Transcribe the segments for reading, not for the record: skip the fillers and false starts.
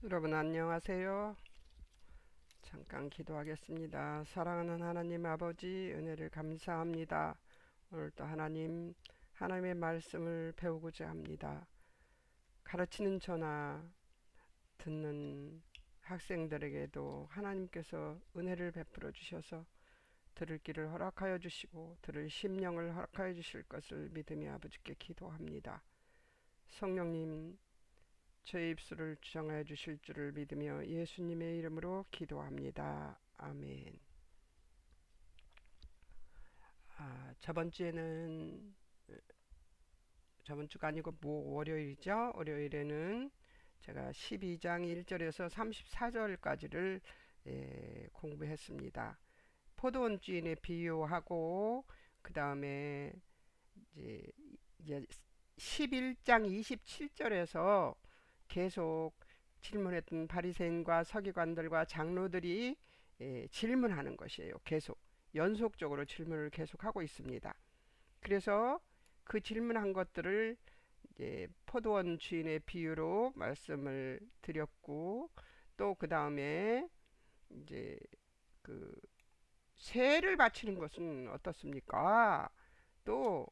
여러분 안녕하세요. 잠깐 기도하겠습니다. 사랑하는 하나님 아버지 은혜를 감사합니다. 오늘도 하나님의 말씀을 배우고자 합니다. 가르치는 저나 듣는 학생들에게도 하나님께서 은혜를 베풀어 주셔서 들을 길을 허락하여 주시고 들을 심령을 허락하여 주실 것을 믿으며 아버지께 기도합니다. 성령님, 제 입술을 주장하여 주실 줄을 믿으며 예수님의 이름으로 기도합니다. 아멘. 저번 주에는 저번 주가 아니고 월요일이죠. 월요일에는 제가 12장 1절에서 34절까지를 공부했습니다. 포도원 주인의 비유하고 그 다음에 이제, 이제 11장 27절에서 계속 질문했던 바리새인과 서기관들과 장로들이 질문하는 것이에요. 계속 연속적으로 질문을 계속하고 있습니다. 그래서 그 질문한 것들을 이제 포도원 주인의 비유로 말씀을 드렸고, 또 그 다음에 이제 그 세를 바치는 것은 어떻습니까? 또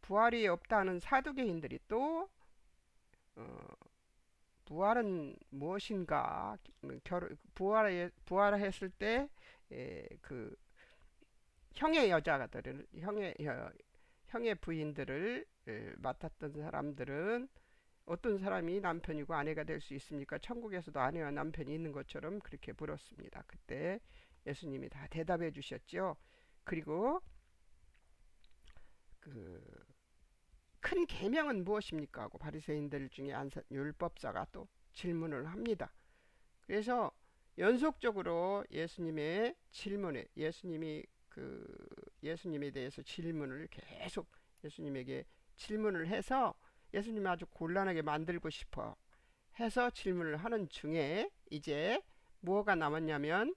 부활이 없다는 사두개인들이 또 어, 부활은 무엇인가? 부활했을 때, 그 형의 여자들을 형의 부인들을 맡았던 사람들은 어떤 사람이 남편이고 아내가 될 수 있습니까? 천국에서도 아내와 남편이 있는 것처럼 그렇게 물었습니다. 그때 예수님이 다 대답해 주셨죠. 그리고 그 큰 계명은 무엇입니까? 하고 바리새인들 중에 율법사가 또 질문을 합니다. 그래서 연속적으로 예수님에 대해서 질문을 계속 예수님에게 질문을 해서 예수님 아주 곤란하게 만들고 싶어 해서 질문을 하는 중에 이제 뭐가 남았냐면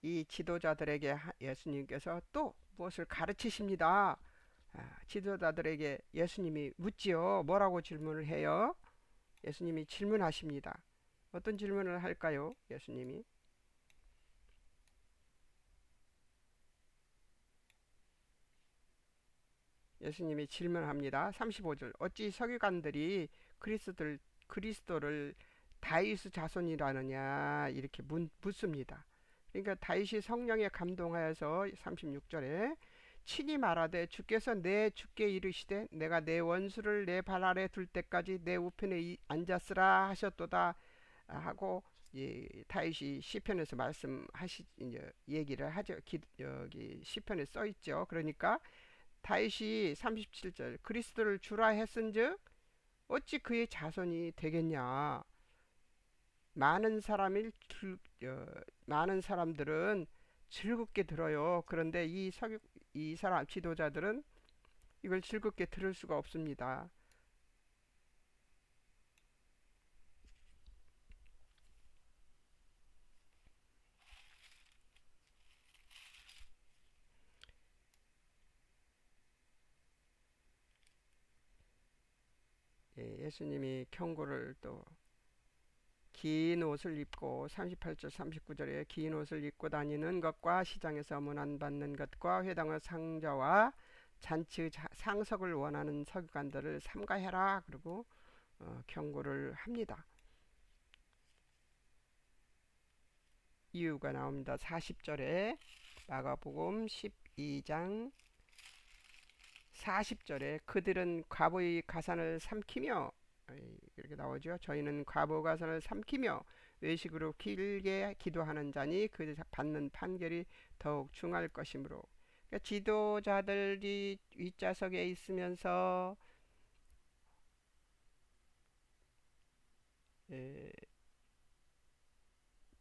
이 지도자들에게 예수님께서 또 무엇을 가르치십니다. 지도자들에게 예수님이 묻지요. 뭐라고 질문을 해요? 예수님이 질문하십니다. 어떤 질문을 할까요? 예수님이 질문합니다. 35절. 어찌 서기관들이 그리스도를 다윗의 자손이라느냐 이렇게 묻습니다. 그러니까 다윗이 성령에 감동하여서 36절에 친히 말하되 주께서 내 주께 이르시되 내가 내 원수를 내 발 아래 둘 때까지 내 우편에 앉았으라 하셨도다 하고 다윗이 시편에서 말씀하시 이제 얘기를 하죠. 여기 시편에 써 있죠. 그러니까 다윗이 37절 그리스도를 주라 했은즉 어찌 그의 자손이 되겠냐. 많은 사람일 많은 사람들은 즐겁게 들어요. 그런데 이 사람 지도자들은 이걸 즐겁게 들을 수가 없습니다. 예수님이 경고를 또 긴 옷을 입고 38절 39절에 긴 옷을 입고 다니는 것과 시장에서 문안 받는 것과 회당의 상자와 잔치 상석을 원하는 서기관들을 삼가해라 그리고 경고를 합니다. 이유가 나옵니다. 40절에 마가복음 12장 40절에 그들은 과부의 가산을 삼키며 이렇게 나오죠. 저희는 과부 가산을 삼키며 외식으로 길게 기도하는 자니 그 받는 판결이 더욱 중할 것이므로. 그러니까 지도자들이 윗좌석에 있으면서 에,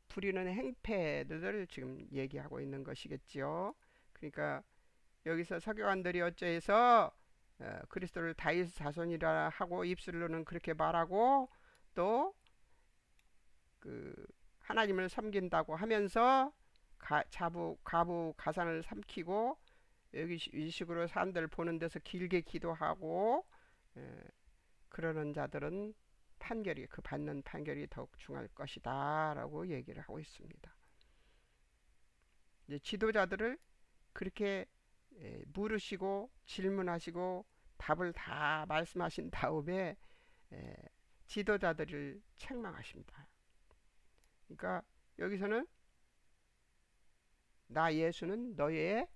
부리는 행패들을 지금 얘기하고 있는 것이겠지요. 그러니까 여기서 서기관들이 어째서 그리스도를 다윗 자손이라 하고 입술로는 그렇게 말하고 또 그 하나님을 섬긴다고 하면서 가부 가산을 삼키고 여기 이 식으로 사람들 보는 데서 길게 기도하고 에, 그러는 자들은 판결이 그 받는 판결이 더욱 중할 것이다라고 얘기를 하고 있습니다. 이제 지도자들을 그렇게 물으시고 질문하시고 답을 다 말씀하신 다음에 에, 지도자들을 책망하십니다. 그러니까 여기서는 나 예수는 너의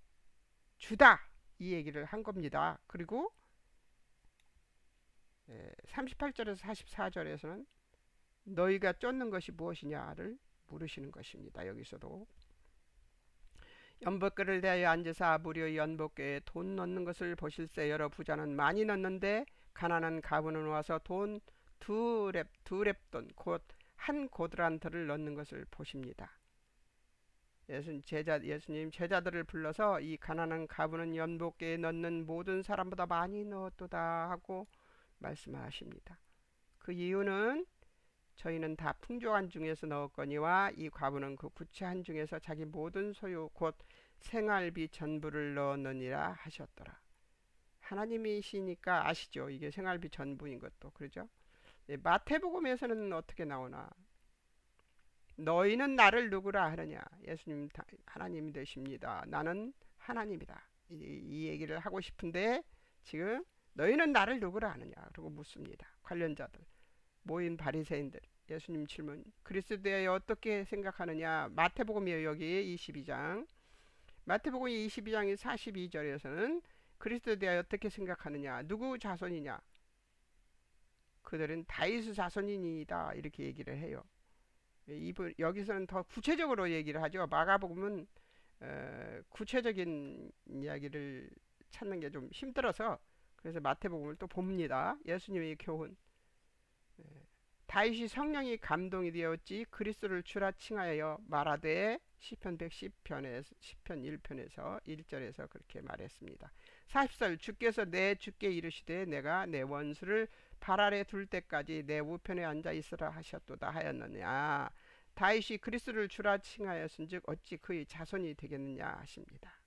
주다 이 얘기를 한 겁니다. 그리고 38절에서 44절에서는 너희가 쫓는 것이 무엇이냐를 물으시는 것입니다. 여기서도 연복궤를 대하여 앉으사 무려 연복궤에 돈 넣는 것을 보실세. 여러 부자는 많이 넣는데 가난한 가부는 와서 돈 두 렙돈 곧 한 고드란트를 넣는 것을 보십니다. 예수님 제자들을 불러서 이 가난한 가부는 연복궤에 넣는 모든 사람보다 많이 넣었도다 하고 말씀하십니다. 그 이유는 저희는 다 풍족한 중에서 넣었거니와 이 과부는 그 구체한 중에서 자기 모든 소유 곧 생활비 전부를 넣었느니라 하셨더라. 하나님이시니까 아시죠? 이게 생활비 전부인 것도. 그러죠? 마태복음에서는 어떻게 나오나? 너희는 나를 누구라 하느냐? 예수님 하나님이 되십니다. 나는 하나님이다. 이 얘기를 하고 싶은데 지금 너희는 나를 누구라 하느냐? 그러고 묻습니다. 관련자들 모인 바리새인들. 예수님 질문. 그리스도에 대해 어떻게 생각하느냐? 마태복음이에요. 여기 22장. 마태복음 22장 42절에서는 그리스도에 대해 어떻게 생각하느냐? 누구 자손이냐? 그들은 다윗의 자손이니이다. 이렇게 얘기를 해요. 여기서는 더 구체적으로 얘기를 하죠. 마가복음은 구체적인 이야기를 찾는 게 좀 힘들어서 그래서 마태복음을 또 봅니다. 예수님의 교훈. 다윗이 성령이 감동이 되었지 그리스도를 주라 칭하여 말하되 시편 110편에서 시편 1편에서 1절에서 그렇게 말했습니다. 40절 주께서 내 주께 이르시되 내가 내 원수를 발 아래 둘 때까지 내 우편에 앉아 있으라 하셨도다 하였느냐. 다윗이 그리스도를 주라 칭하였은즉 어찌 그의 자손이 되겠느냐 하십니다.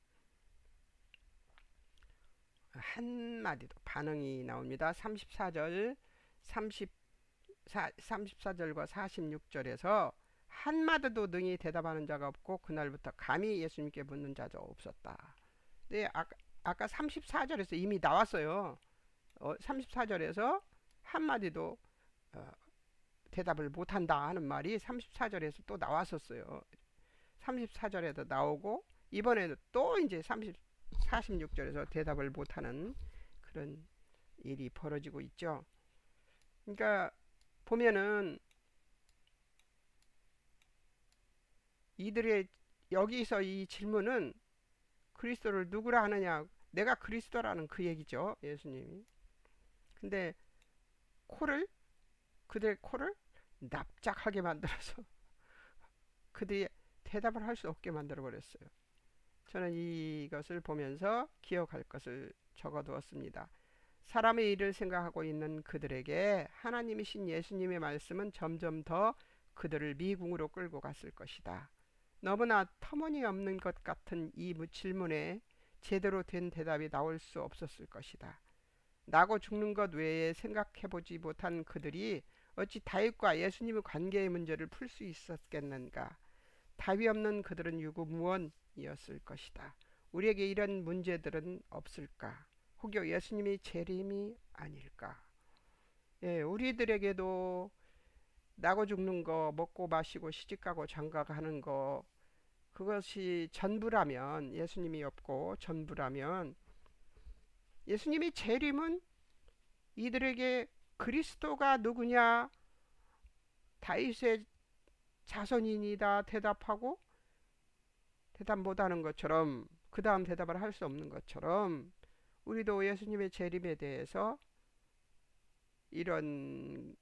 한마디도 반응이 나옵니다. 34절 34절과 46절에서 한마디도 능히 대답하는 자가 없고 그날부터 감히 예수님께 묻는 자도 없었다. 네, 아까 34절에서 이미 나왔어요. 34절에서 한마디도 대답을 못한다 하는 말이 34절에서 또 나왔었어요. 34절에도 나오고 이번에는 또 이제 46절에서 대답을 못하는 그런 일이 벌어지고 있죠. 그러니까 보면은 이들의 여기서 이 질문은 그리스도를 누구라 하느냐, 내가 그리스도라는 그 얘기죠. 예수님이. 근데 그들의 코를 납작하게 만들어서 그들이 대답을 할 수 없게 만들어 버렸어요. 저는 이것을 보면서 기억할 것을 적어두었습니다. 사람의 일을 생각하고 있는 그들에게 하나님이신 예수님의 말씀은 점점 더 그들을 미궁으로 끌고 갔을 것이다. 너무나 터무니없는 것 같은 이 질문에 제대로 된 대답이 나올 수 없었을 것이다. 나고 죽는 것 외에 생각해보지 못한 그들이 어찌 다윗과 예수님의 관계의 문제를 풀 수 있었겠는가. 답이 없는 그들은 유구무원이었을 것이다. 우리에게 이런 문제들은 없을까? 혹여 예수님이 재림이 아닐까? 예, 우리들에게도 나고 죽는 거, 먹고 마시고 시집가고 장가가는 거, 그것이 전부라면, 예수님이 없고 전부라면, 예수님이 재림은 이들에게 그리스도가 누구냐, 다윗의 자손이니다 대답하고 대답 못하는 것처럼, 그 다음 대답을 할 수 없는 것처럼 우리도 예수님의 재림에 대해서 이런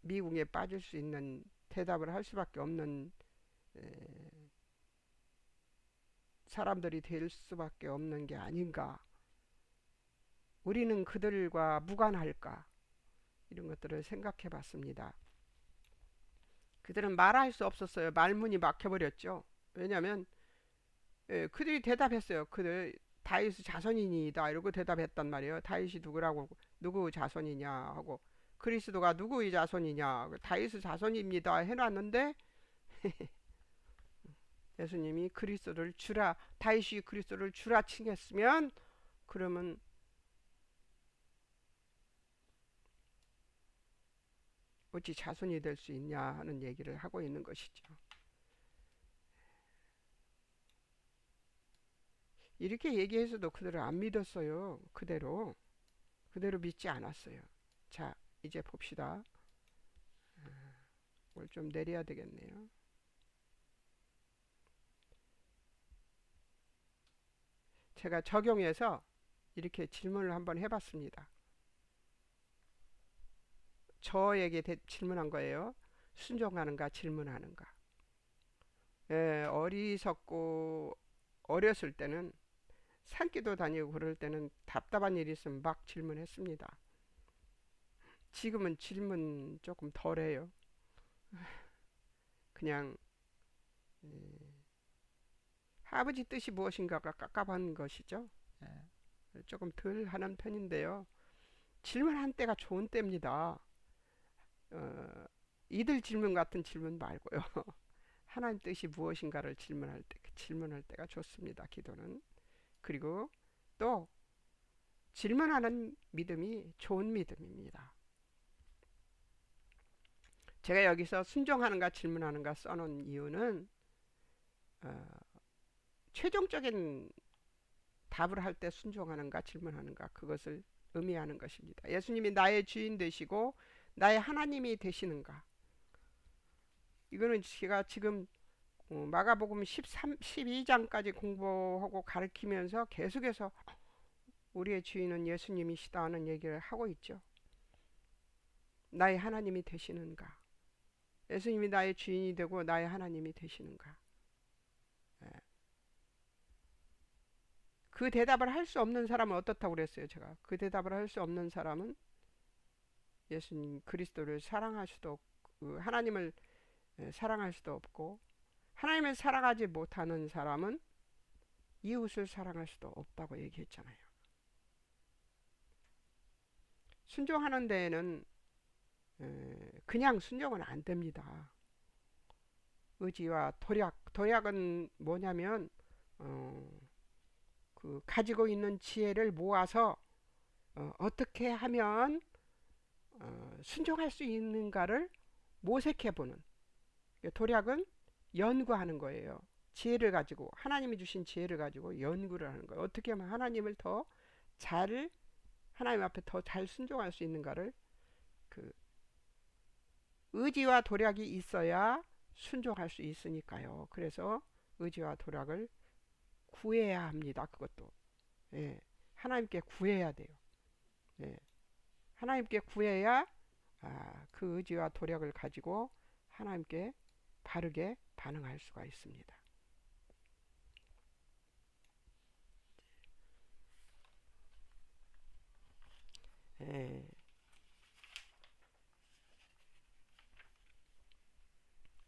미궁에 빠질 수 있는 대답을 할 수밖에 없는 사람들이 될 수밖에 없는 게 아닌가. 우리는 그들과 무관할까? 이런 것들을 생각해 봤습니다. 그들은 말할 수 없었어요. 말문이 막혀버렸죠. 왜냐하면 그들이 대답했어요. 그들 다윗의 자손이니다 이러고 대답했단 말이에요. 다윗이 누구라고 누구 자손이냐 하고 그리스도가 누구의 자손이냐 다윗의 자손입니다 해놨는데 예수님이 그리스도를 주라 다윗이 그리스도를 주라 칭했으면 그러면 어찌 자손이 될 수 있냐 하는 얘기를 하고 있는 것이죠. 이렇게 얘기해서도 그들을 안 믿었어요. 그대로 믿지 않았어요. 자, 이제 봅시다. 뭘 좀 내려야 되겠네요. 제가 적용해서 이렇게 질문을 한번 해봤습니다. 저에게 질문한 거예요. 순종하는가 질문하는가. 어리석고 어렸을 때는 산기도 다니고 그럴 때는 답답한 일이 있으면 막 질문했습니다. 지금은 질문 조금 덜해요. 그냥 아버지 뜻이 무엇인가가 깝깝한 것이죠. 조금 덜 하는 편인데요. 질문한 때가 좋은 때입니다. 이들 질문 같은 질문 말고요. 하나님 뜻이 무엇인가를 질문할 때가 좋습니다. 기도는. 그리고 또 질문하는 믿음이 좋은 믿음입니다. 제가 여기서 순종하는가 질문하는가 써놓은 이유는 최종적인 답을 할 때 순종하는가 질문하는가 그것을 의미하는 것입니다. 예수님이 나의 주인 되시고 나의 하나님이 되시는가. 이거는 제가 지금 마가복음 12장까지 공부하고 가르치면서 계속해서 우리의 주인은 예수님이시다 하는 얘기를 하고 있죠. 나의 하나님이 되시는가. 예수님이 나의 주인이 되고 나의 하나님이 되시는가. 그 대답을 할 수 없는 사람은 어떻다고 그랬어요. 제가 그 대답을 할 수 없는 사람은 예수님 그리스도를 사랑할 수도 없고 하나님을 사랑할 수도 없고 하나님을 사랑하지 못하는 사람은 이웃을 사랑할 수도 없다고 얘기했잖아요. 순종하는 데에는 그냥 순종은 안 됩니다. 의지와 도략은 뭐냐면 그 가지고 있는 지혜를 모아서 어떻게 하면 순종할 수 있는가를 모색해보는 도략은 연구하는 거예요. 지혜를 가지고 하나님이 주신 지혜를 가지고 연구를 하는 거예요. 어떻게 하면 하나님을 더 잘 하나님 앞에 더 잘 순종할 수 있는가를 그 의지와 도략이 있어야 순종할 수 있으니까요. 그래서 의지와 도략을 구해야 합니다. 그것도 하나님께 구해야 돼요. 하나님께 구해야 그 의지와 도략을 가지고 하나님께 바르게 반응할 수가 있습니다.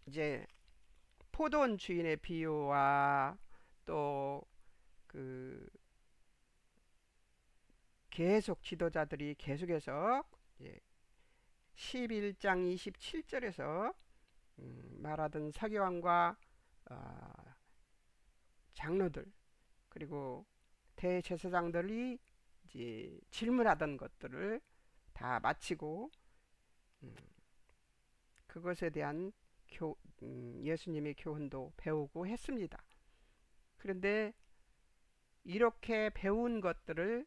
이제 포도원 주인의 비유와 또 그 계속 지도자들이 계속해서 11장 27절에서 말하던 서기관과 장로들 그리고 대제사장들이 이제 질문하던 것들을 다 마치고 그것에 대한 예수님의 교훈도 배우고 했습니다. 그런데 이렇게 배운 것들을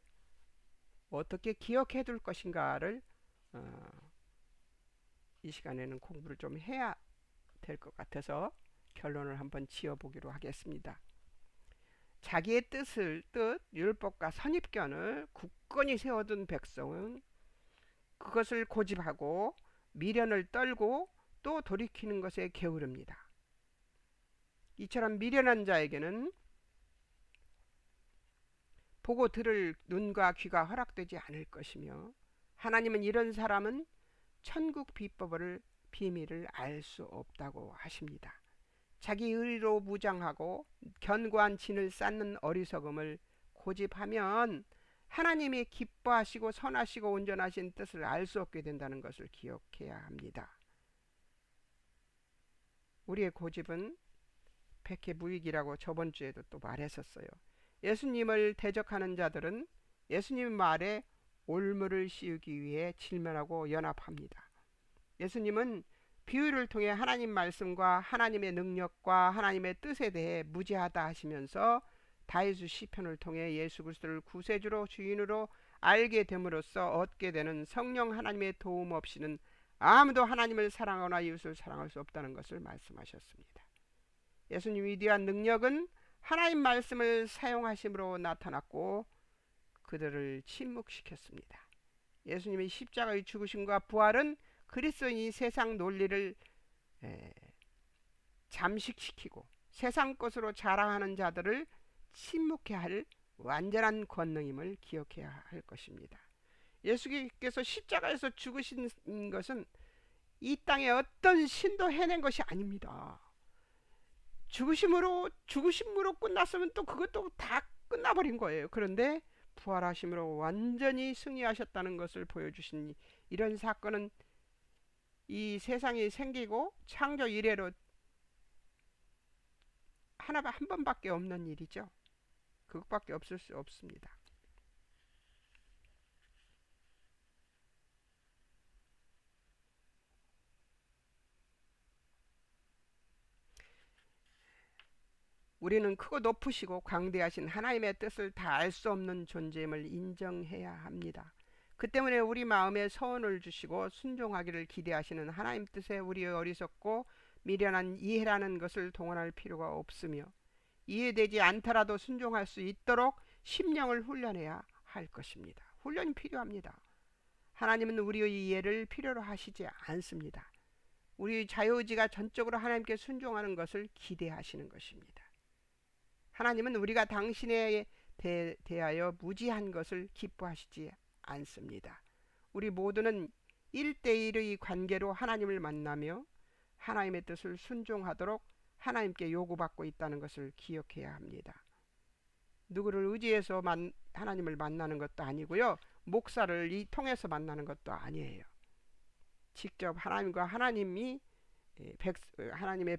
어떻게 기억해 둘 것인가를 이 시간에는 공부를 좀 해야 될 것 같아서 결론을 한번 지어보기로 하겠습니다. 자기의 뜻, 율법과 선입견을 굳건히 세워둔 백성은 그것을 고집하고 미련을 떨고 또 돌이키는 것에 게으릅니다. 이처럼 미련한 자에게는 보고 들을 눈과 귀가 허락되지 않을 것이며 하나님은 이런 사람은 천국 비밀을 알 수 없다고 하십니다. 자기 의로 무장하고 견고한 진을 쌓는 어리석음을 고집하면 하나님이 기뻐하시고 선하시고 온전하신 뜻을 알 수 없게 된다는 것을 기억해야 합니다. 우리의 고집은 백해무익이라고 저번 주에도 또 말했었어요. 예수님을 대적하는 자들은 예수님 말에 올무를 씌우기 위해 질면하고 연합합니다. 예수님은 비유를 통해 하나님 말씀과 하나님의 능력과 하나님의 뜻에 대해 무지하다 하시면서 다윗의 시편을 통해 예수 그리스도를 구세주로 주인으로 알게 됨으로써 얻게 되는 성령 하나님의 도움 없이는 아무도 하나님을 사랑하거나 이웃을 사랑할 수 없다는 것을 말씀하셨습니다. 예수님 위대한 능력은 하나님 말씀을 사용하심으로 나타났고 그들을 침묵시켰습니다. 예수님의 십자가의 죽으심과 부활은 그리스도인이 세상 논리를 잠식시키고 세상 것으로 자랑하는 자들을 침묵케 할 완전한 권능임을 기억해야 할 것입니다. 예수께서 십자가에서 죽으신 것은 이 땅에 어떤 신도 해낸 것이 아닙니다. 죽으심으로 끝났으면 또 그것도 다 끝나버린 거예요. 그런데 부활하심으로 완전히 승리하셨다는 것을 보여주신 이런 사건은 이 세상이 생기고 창조 이래로 한 번밖에 없는 일이죠. 그것밖에 없을 수 없습니다. 우리는 크고 높으시고 광대하신 하나님의 뜻을 다 알 수 없는 존재임을 인정해야 합니다. 그 때문에 우리 마음에 서원을 주시고 순종하기를 기대하시는 하나님 뜻에 우리의 어리석고 미련한 이해라는 것을 동원할 필요가 없으며 이해되지 않더라도 순종할 수 있도록 심령을 훈련해야 할 것입니다. 훈련이 필요합니다. 하나님은 우리의 이해를 필요로 하시지 않습니다. 우리 자유의지가 전적으로 하나님께 순종하는 것을 기대하시는 것입니다. 하나님은 우리가 당신에 대하여 무지한 것을 기뻐하시지 않습니다. 우리 모두는 1대1의 관계로 하나님을 만나며 하나님의 뜻을 순종하도록 하나님께 요구받고 있다는 것을 기억해야 합니다. 누구를 의지해서 하나님을 만나는 것도 아니고요. 목사를 통해서 만나는 것도 아니에요. 직접 하나님과 하나님의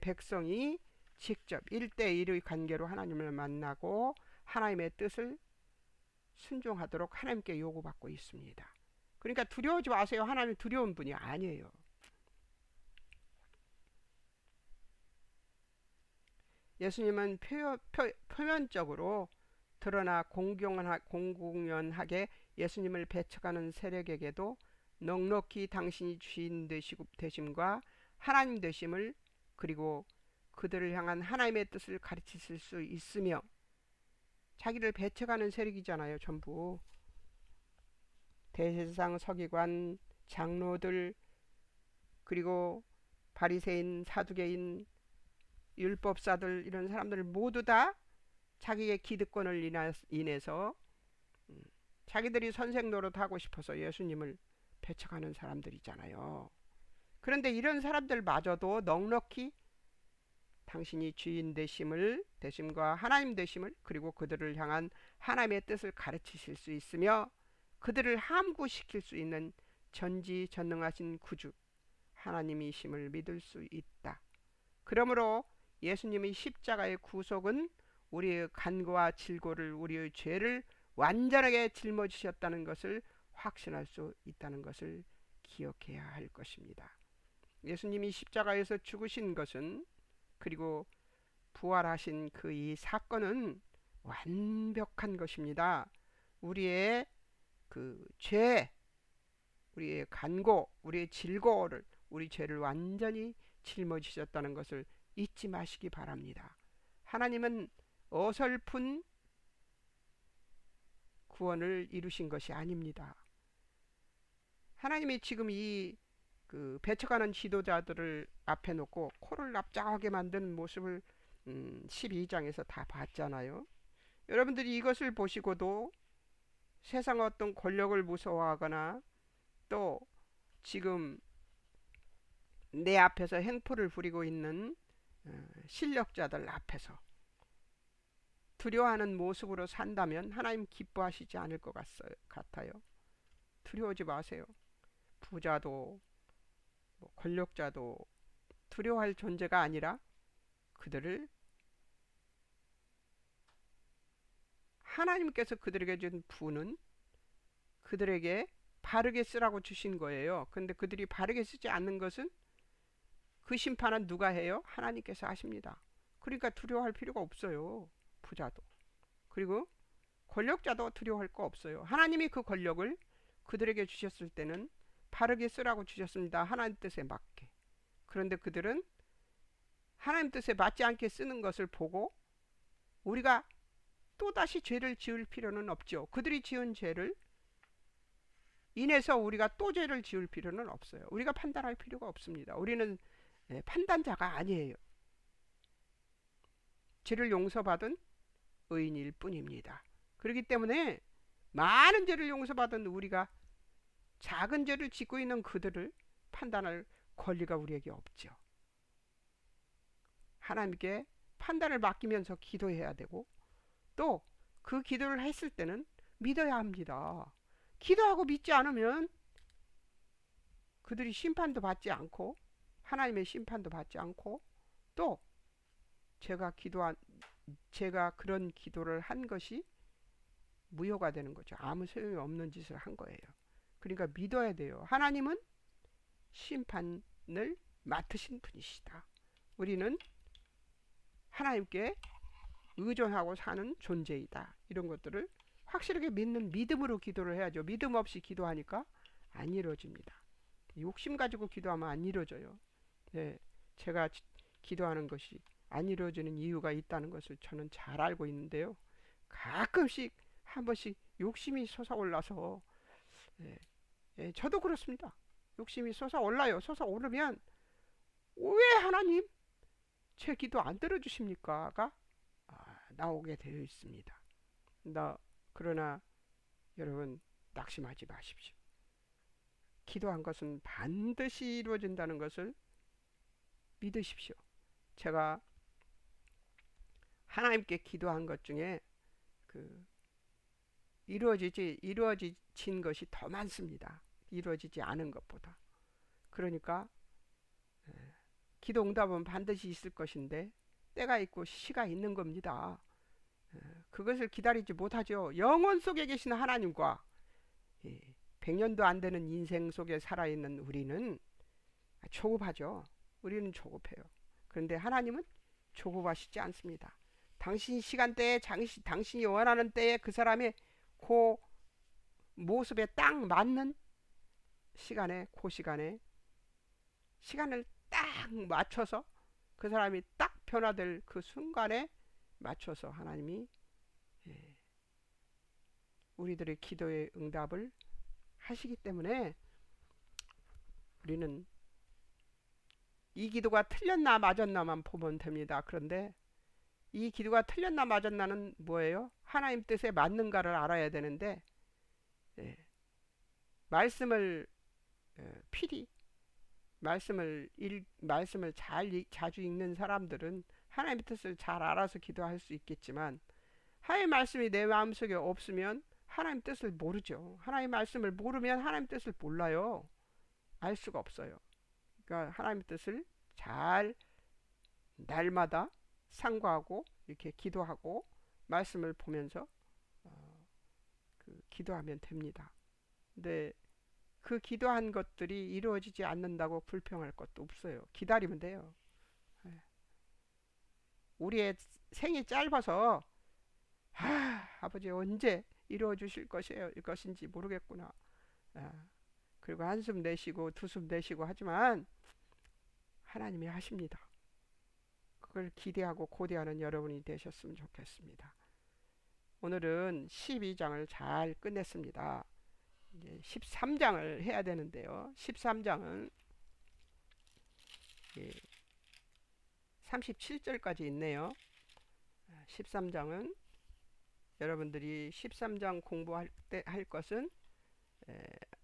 백성이 직접 1대1의 관계로 하나님을 만나고 하나님의 뜻을 순종하도록 하나님께 요구받고 있습니다. 그러니까 두려워하지 마세요. 하나님 두려운 분이 아니에요. 예수님은 표면적으로 드러나 공공연하게 예수님을 배척하는 세력에게도 넉넉히 당신이 주인 되심과 하나님 되심을 그리고 그들을 향한 하나님의 뜻을 가르치실 수 있으며 자기를 배척하는 세력이잖아요. 전부 대제사장 서기관 장로들 그리고 바리새인 사두개인 율법사들 이런 사람들 모두 다 자기의 기득권을 인해서 자기들이 선생 노릇하고 싶어서 예수님을 배척하는 사람들이잖아요. 그런데 이런 사람들마저도 넉넉히 당신이 주인 되심과 하나님 되심을 그리고 그들을 향한 하나님의 뜻을 가르치실 수 있으며 그들을 함구시킬 수 있는 전지전능하신 구주 하나님이심을 믿을 수 있다. 그러므로 예수님의 십자가의 구속은 우리의 간고와 질고를 우리의 죄를 완전하게 짊어지셨다는 것을 확신할 수 있다는 것을 기억해야 할 것입니다. 예수님이 십자가에서 죽으신 것은 그리고 부활하신 그 이 사건은 완벽한 것입니다. 우리의 그 죄, 우리의 간고, 우리의 질고를 우리 죄를 완전히 짊어지셨다는 것을 잊지 마시기 바랍니다. 하나님은 어설픈 구원을 이루신 것이 아닙니다. 하나님이 지금 이 배척하는 지도자들을 앞에 놓고 코를 납작하게 만든 모습을 12장에서 다 봤잖아요. 여러분들이 이것을 보시고도 세상 어떤 권력을 무서워하거나 또 지금 내 앞에서 행포를 부리고 있는 실력자들 앞에서 두려워하는 모습으로 산다면 하나님 기뻐하시지 않을 것 같아요. 두려워하지 마세요. 부자도 뭐 권력자도 두려워할 존재가 아니라 그들을 하나님께서 그들에게 준 부는 그들에게 바르게 쓰라고 주신 거예요. 근데 그들이 바르게 쓰지 않는 것은 그 심판은 누가 해요? 하나님께서 하십니다. 그러니까 두려워할 필요가 없어요. 부자도. 그리고 권력자도 두려워할 거 없어요. 하나님이 그 권력을 그들에게 주셨을 때는 바르게 쓰라고 주셨습니다. 하나님 뜻에 맞게. 그런데 그들은 하나님 뜻에 맞지 않게 쓰는 것을 보고 우리가 또다시 죄를 지을 필요는 없죠. 그들이 지은 죄를 인해서 우리가 또 죄를 지을 필요는 없어요. 우리가 판단할 필요가 없습니다. 우리는 판단자가 아니에요. 죄를 용서받은 의인일 뿐입니다. 그렇기 때문에 많은 죄를 용서받은 우리가 작은 죄를 짓고 있는 그들을 판단할 권리가 우리에게 없죠. 하나님께 판단을 맡기면서 기도해야 되고 또 그 기도를 했을 때는 믿어야 합니다. 기도하고 믿지 않으면 그들이 심판도 받지 않고 하나님의 심판도 받지 않고 또 제가 그런 기도를 한 것이 무효가 되는 거죠. 아무 소용이 없는 짓을 한 거예요. 그러니까 믿어야 돼요. 하나님은 심판을 맡으신 분이시다. 우리는 하나님께 의존하고 사는 존재이다. 이런 것들을 확실하게 믿는 믿음으로 기도를 해야죠. 믿음 없이 기도하니까 안 이루어집니다. 욕심 가지고 기도하면 안 이루어져요. 네, 제가 기도하는 것이 안 이루어지는 이유가 있다는 것을 저는 잘 알고 있는데요. 가끔씩 한 번씩 욕심이 솟아올라서 저도 그렇습니다. 욕심이 솟아올라요. 솟아오르면 왜 하나님 제 기도 안 들어주십니까?가 나오게 되어 있습니다. 그러나 여러분 낙심하지 마십시오. 기도한 것은 반드시 이루어진다는 것을 믿으십시오. 제가 하나님께 기도한 것 중에 이루어진 것이 더 많습니다. 이루어지지 않은 것보다. 그러니까 기도 응답은 반드시 있을 것인데 때가 있고 시가 있는 겁니다. 그것을 기다리지 못하죠. 영원 속에 계신 하나님과 100년도 안 되는 인생 속에 살아있는 우리는 조급하죠. 우리는 조급해요. 그런데 하나님은 조급하시지 않습니다. 당신 시간대에 당신이 원하는 때에 그 사람의 그 모습에 딱 맞는 시간에 그 시간을 딱 맞춰서 그 사람이 딱 변화될 그 순간에 맞춰서 하나님이 우리들의 기도의 응답을 하시기 때문에 우리는 이 기도가 틀렸나 맞았나만 보면 됩니다. 그런데 이 기도가 틀렸나 맞았나는 뭐예요? 하나님 뜻에 맞는가를 알아야 되는데 말씀을 필히 말씀을 자주 읽는 사람들은 하나님의 뜻을 잘 알아서 기도할 수 있겠지만 하나님의 말씀이 내 마음속에 없으면 하나님 뜻을 모르죠. 하나님 말씀을 모르면 하나님 뜻을 몰라요. 알 수가 없어요. 그러니까 하나님 뜻을 잘 날마다 상고하고 이렇게 기도하고 말씀을 보면서 기도하면 됩니다. 근데 그 기도한 것들이 이루어지지 않는다고 불평할 것도 없어요. 기다리면 돼요. 우리의 생이 짧아서 아버지 언제 이루어 주실 것인지 모르겠구나. 그리고 한숨 내쉬고 두숨 내쉬고 하지만 하나님이 하십니다. 그걸 기대하고 고대하는 여러분이 되셨으면 좋겠습니다. 오늘은 12장을 잘 끝냈습니다. 이제 13장을 해야 되는데요. 13장은 37절까지 있네요. 13장은 여러분들이 13장 공부할 때 할 것은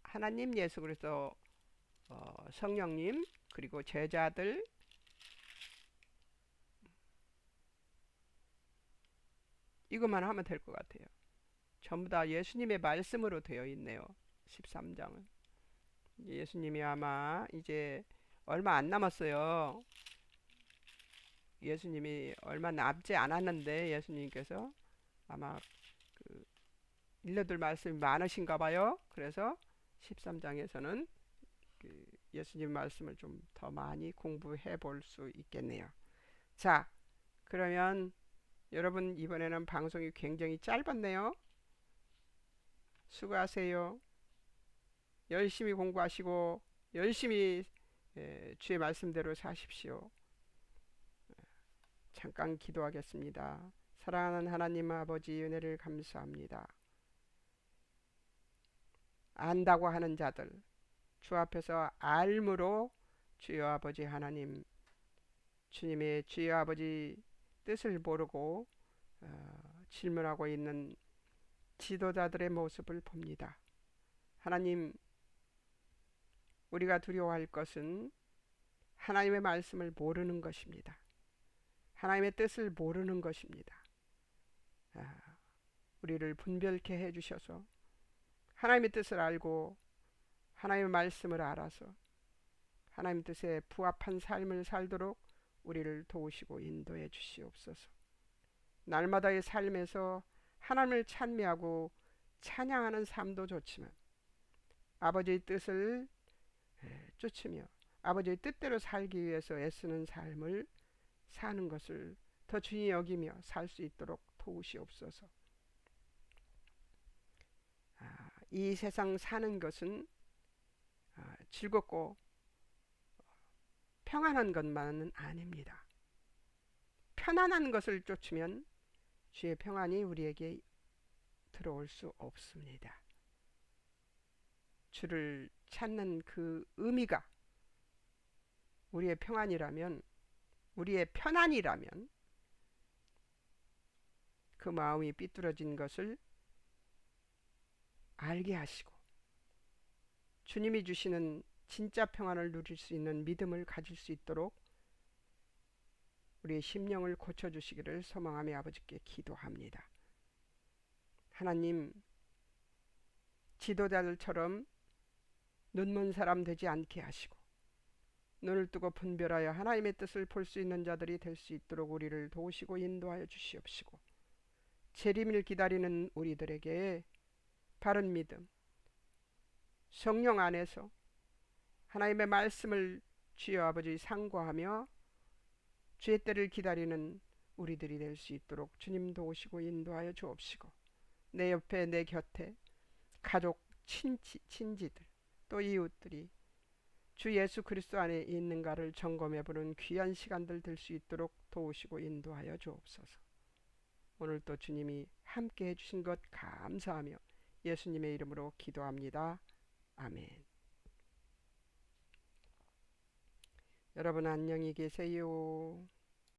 하나님 예수 그리스도 성령님 그리고 제자들 이것만 하면 될 것 같아요. 전부 다 예수님의 말씀으로 되어 있네요. 13장은. 예수님이 아마 이제 얼마 안 남았어요. 예수님이 얼마 남지 않았는데 예수님께서 아마 그 일러들 말씀이 많으신가 봐요. 그래서 13장에서는 그 예수님 말씀을 좀 더 많이 공부해 볼 수 있겠네요. 자, 그러면 여러분 이번에는 방송이 굉장히 짧았네요. 수고하세요. 열심히 공부하시고 열심히 주의 말씀대로 사십시오. 잠깐 기도하겠습니다. 사랑하는 하나님 아버지 은혜를 감사합니다. 안다고 하는 자들 주 앞에서 알므로 주여 아버지 하나님 주님의 주여 아버지 뜻을 모르고 질문하고 있는 지도자들의 모습을 봅니다. 하나님 우리가 두려워할 것은 하나님의 말씀을 모르는 것입니다. 하나님의 뜻을 모르는 것입니다. 우리를 분별케 해주셔서 하나님의 뜻을 알고 하나님의 말씀을 알아서 하나님 뜻에 부합한 삶을 살도록 우리를 도우시고 인도해 주시옵소서. 날마다의 삶에서 하나님을 찬미하고 찬양하는 삶도 좋지만 아버지의 뜻을 쫓으며 아버지의 뜻대로 살기 위해서 애쓰는 삶을 사는 것을 더 중히 여기며 살 수 있도록 도우시옵소서. 이 세상 사는 것은 즐겁고 평안한 것만은 아닙니다. 편안한 것을 쫓으면 주의 평안이 우리에게 들어올 수 없습니다. 주를 찾는 그 의미가 우리의 평안이라면 우리의 편안이라면 그 마음이 삐뚤어진 것을 알게 하시고 주님이 주시는 진짜 평안을 누릴 수 있는 믿음을 가질 수 있도록 우리의 심령을 고쳐주시기를 소망하며 아버지께 기도합니다. 하나님 지도자들처럼 눈먼 사람 되지 않게 하시고 눈을 뜨고 분별하여 하나님의 뜻을 볼 수 있는 자들이 될 수 있도록 우리를 도우시고 인도하여 주시옵시고 재림을 기다리는 우리들에게 바른 믿음 성령 안에서 하나님의 말씀을 주여 아버지 상고하며 주의 때를 기다리는 우리들이 될 수 있도록 주님 도우시고 인도하여 주옵시고 내 옆에 내 곁에 가족 친지들 또 이웃들이 주 예수 그리스도 안에 있는가를 점검해보는 귀한 시간들 될 수 있도록 도우시고 인도하여 주옵소서. 오늘 또 주님이 함께 해주신 것 감사하며 예수님의 이름으로 기도합니다. 아멘. 여러분 안녕히 계세요.